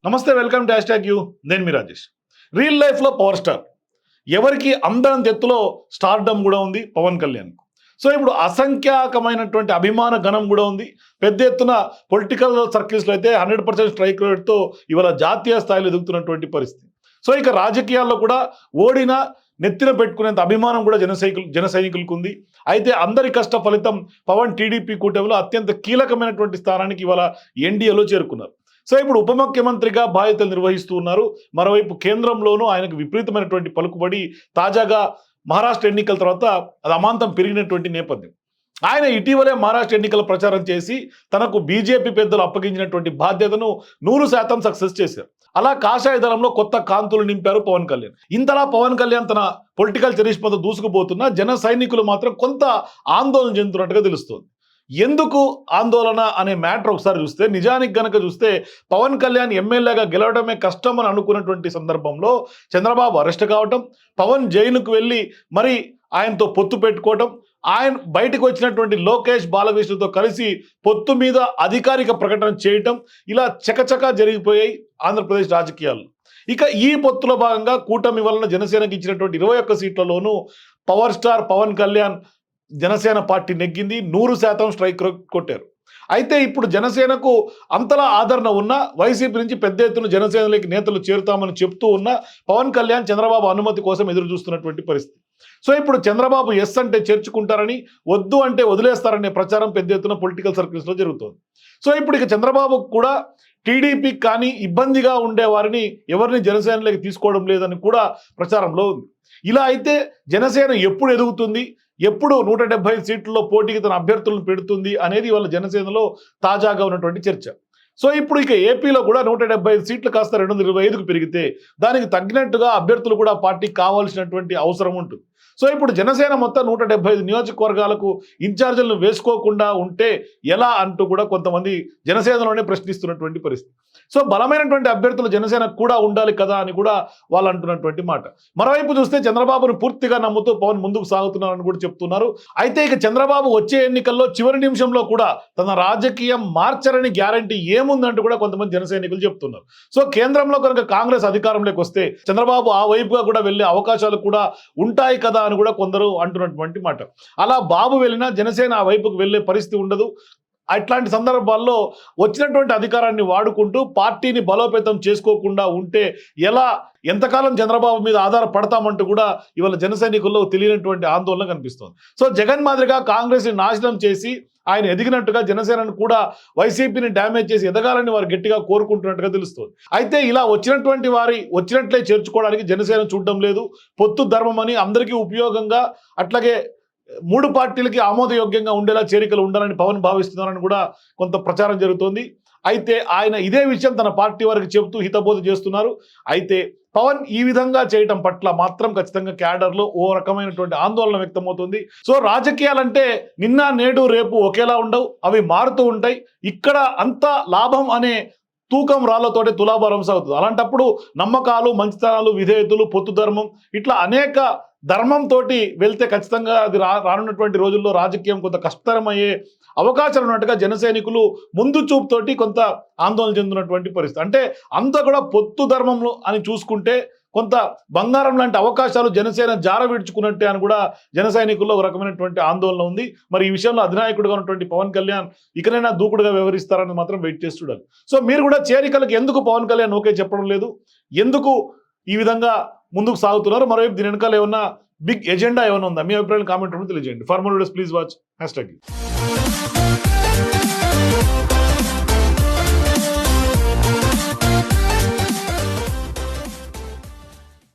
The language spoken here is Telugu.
నమస్తే, వెల్కమ్ టు #యూ. నేను మీ రాజేష్. రియల్ లైఫ్లో పవర్ స్టార్ ఎవరికి అందరం ఎత్తులో స్టార్డమ్ కూడా ఉంది పవన్ కళ్యాణ్. సో ఇప్పుడు అసంఖ్యాకమైనటువంటి అభిమాన గణం కూడా ఉంది. పెద్ద ఎత్తున పొలిటికల్ సర్కిల్స్లో అయితే 100% స్ట్రైక్ రేట్తో ఇవాళ జాతీయ స్థాయిలో ఎదుగుతున్నటువంటి పరిస్థితి. సో ఇక రాజకీయాల్లో కూడా ఓడిన నెత్తిన పెట్టుకునేంత అభిమానం కూడా జన సైనికులకు ఉంది. అయితే అందరి కష్ట ఫలితం పవన్ టీడీపీ కూటమిలో అత్యంత కీలకమైనటువంటి స్థానానికి ఇవాళ ఎన్డీఏలో చేరుకున్నారు. సో ఇప్పుడు ఉప ముఖ్యమంత్రిగా బాధ్యతలు నిర్వహిస్తూ ఉన్నారు. మరోవైపు కేంద్రంలోనూ ఆయనకు విపరీతమైనటువంటి పలుకుబడి తాజాగా మహారాష్ట్ర ఎన్నికల తర్వాత అది అమాంతం పెరిగినటువంటి నేపథ్యం. ఆయన ఇటీవలే మహారాష్ట్ర ఎన్నికల ప్రచారం చేసి తనకు బీజేపీ పెద్దలు అప్పగించినటువంటి బాధ్యతను 100% సక్సెస్ చేశారు. అలా కాషాయ దళంలో కొత్త కాంతులు నింపారు పవన్ కళ్యాణ్. ఇంతలా పవన్ కళ్యాణ్ తన పొలిటికల్ చరిష్మతో దూసుకుపోతున్న జన సైనికులు మాత్రం కొంత ఆందోళన చెందుతున్నట్టుగా తెలుస్తోంది. ఎందుకు ఆందోళన అనే మ్యాటర్ ఒకసారి చూస్తే, నిజానికి గనక చూస్తే పవన్ కళ్యాణ్ ఎమ్మెల్యేగా గెలవడమే కష్టం అని అనుకున్నటువంటి సందర్భంలో చంద్రబాబు అరెస్ట్ కావటం, పవన్ జైలుకు వెళ్ళి మరి ఆయనతో పొత్తు పెట్టుకోవటం, ఆయన బయటకు వచ్చినటువంటి లోకేష్ బాలకృష్ణతో కలిసి పొత్తు మీద అధికారిక ప్రకటన చేయటం, ఇలా చకచకా జరిగిపోయాయి ఆంధ్రప్రదేశ్ రాజకీయాల్లో. ఇక ఈ పొత్తులో భాగంగా కూటమి వలన జనసేనకి ఇచ్చినటువంటి 21 సీట్లలోనూ power star Pawan Kalyan Janasena party నెగ్గింది. 100% స్ట్రైక్ కొట్టారు. అయితే ఇప్పుడు జనసేనకు అంతలా ఆదరణ ఉన్న వైసీపీ నుంచి పెద్ద ఎత్తున జనసేనలోకి నేతలు చేరుతామని చెప్తూ ఉన్న పవన్ కళ్యాణ్ చంద్రబాబు అనుమతి కోసం ఎదురు చూస్తున్నటువంటి పరిస్థితి. సో ఇప్పుడు చంద్రబాబు ఎస్ అంటే చేర్చుకుంటారని, వద్దు అంటే వదిలేస్తారనే ప్రచారం పెద్ద ఎత్తున పొలిటికల్ సర్కిల్స్లో జరుగుతోంది. సో ఇప్పుడు ఇక చంద్రబాబు కూడా టీడీపీ కానీ ఇబ్బందిగా ఉండే వారిని ఎవరిని జనసేనలోకి తీసుకోవడం లేదని కూడా ప్రచారంలో ఉంది. ఇలా అయితే జనసేన ఎప్పుడు ఎదుగుతుంది, ఎప్పుడు 170 సీట్లలో పోటీకి తన అభ్యర్థులను పెడుతుంది అనేది వాళ్ళ జనసేనలో తాజాగా ఉన్నటువంటి చర్చ. సో ఇప్పుడు ఇక ఏపీలో కూడా 175 సీట్లు కాస్త 225కు పెరిగితే దానికి తగ్గినట్టుగా అభ్యర్థులు కూడా పార్టీకి కావాల్సినటువంటి అవసరం ఉంటుంది. సో ఇప్పుడు జనసేన మొత్తం 175 నియోజకవర్గాలకు ఇన్ఛార్జీలను వేసుకోకుండా ఉంటే ఎలా అంటూ కూడా కొంతమంది జనసేనలోనే ప్రశ్నిస్తున్నటువంటి పరిస్థితి. సో బలమైనటువంటి అభ్యర్థులు జనసేనకు కూడా ఉండాలి కదా అని కూడా వాళ్ళు అంటున్నటువంటి మాట. మరోవైపు చూస్తే చంద్రబాబును పూర్తిగా నమ్ముతూ పవన్ ముందుకు సాగుతున్నారని కూడా చెప్తున్నారు. అయితే ఇక చంద్రబాబు వచ్చే ఎన్నికల్లో చివరి నిమిషంలో కూడా తన రాజకీయం మార్చరని గ్యారంటీ ఏముందంటూ కూడా కొంతమంది జన సైనికులు చెప్తున్నారు. సో కేంద్రంలో కనుక కాంగ్రెస్ అధికారంలోకి వస్తే చంద్రబాబు ఆ వైపుగా కూడా వెళ్లే అవకాశాలు కూడా ఉంటాయి కదా అని కూడా కొందరు అంటున్నటువంటి మాట. అలా బాబు వెళ్ళినా జనసేన ఆ వైపుకు వెళ్లే పరిస్థితి ఉండదు. అట్లాంటి సందర్భాల్లో వచ్చినటువంటి అధికారాన్ని వాడుకుంటూ పార్టీని బలోపేతం చేసుకోకుండా ఉంటే ఎలా, ఎంతకాలం చంద్రబాబు మీద ఆధారపడతామంటూ కూడా ఇవాళ జన సైనికుల్లో తెలియనటువంటి ఆందోళన కనిపిస్తోంది. సో జగన్ మాదిరిగా కాంగ్రెస్ని నాశనం చేసి ఆయన ఎదిగినట్టుగా జనసేనను కూడా వైసీపీని డ్యామేజ్ చేసి ఎదగాలని వారు గట్టిగా కోరుకుంటున్నట్టుగా తెలుస్తుంది. అయితే ఇలా వచ్చినటువంటి వారి వచ్చినట్లే చేర్చుకోవడానికి జనసేన చూడడం లేదు. పొత్తు ధర్మం అని అందరికీ ఉపయోగంగా, అట్లాగే 3 పార్టీలకి ఆమోదయోగ్యంగా ఉండేలా చేరికలు ఉండాలని పవన్ భావిస్తున్నారని కూడా కొంత ప్రచారం జరుగుతోంది. అయితే ఆయన ఇదే విషయం తన పార్టీ వారికి చెబుతూ హితబోధ చేస్తున్నారు. అయితే పవన్ ఈ విధంగా చేయటం పట్ల మాత్రం ఖచ్చితంగా క్యాడర్లో ఓ రకమైనటువంటి ఆందోళన వ్యక్తమవుతుంది. సో రాజకీయాలంటే నిన్న నేడు రేపు ఒకేలా ఉండవు, అవి మారుతూ ఉంటాయి. ఇక్కడ అంతా లాభం అనే తూకం రాళ్లతోటే తులాభారం సాగుతుంది. అలాంటప్పుడు నమ్మకాలు, మంచితనాలు, విధేయతలు, పొత్తు ధర్మం, ఇట్లా అనేక ధర్మంతో వెళ్తే ఖచ్చితంగా అది రానున్నటువంటి రోజుల్లో రాజకీయం కొంత కష్టతరమయ్యే అవకాశాలు ఉన్నట్టుగా జన సైనికులు ముందు చూపుతోటి కొంత ఆందోళన చెందుతున్నటువంటి పరిస్థితి. అంటే అంతా కూడా పొత్తు ధర్మంలో అని చూసుకుంటే కొంత బంగారం లాంటి అవకాశాలు జనసేన జార విడుచుకున్నట్టే అని కూడా జన సైనికుల్లో ఒక రకమైనటువంటి ఆందోళన ఉంది. మరి ఈ విషయంలో అధినాయకుడిగా ఉన్నటువంటి పవన్ కళ్యాణ్ ఇకనైనా దూకుడుగా వ్యవహరిస్తారని మాత్రం వెయిట్ చేసి చూడాలి. సో మీరు కూడా చేరికలకు ఎందుకు పవన్ కళ్యాణ్ ఓకే చెప్పడం లేదు, ఎందుకు ఈ విధంగా ముందుకు సాగుతున్నారు, మరోవైపు దీని వెనకాల ఏమన్నా బిగ్ ఎజెండా ఏమైనా ఉందా? మీ అభిప్రాయాలు కామెంట్ రూపంలో తెలియజేయండి. For more videos please watch #.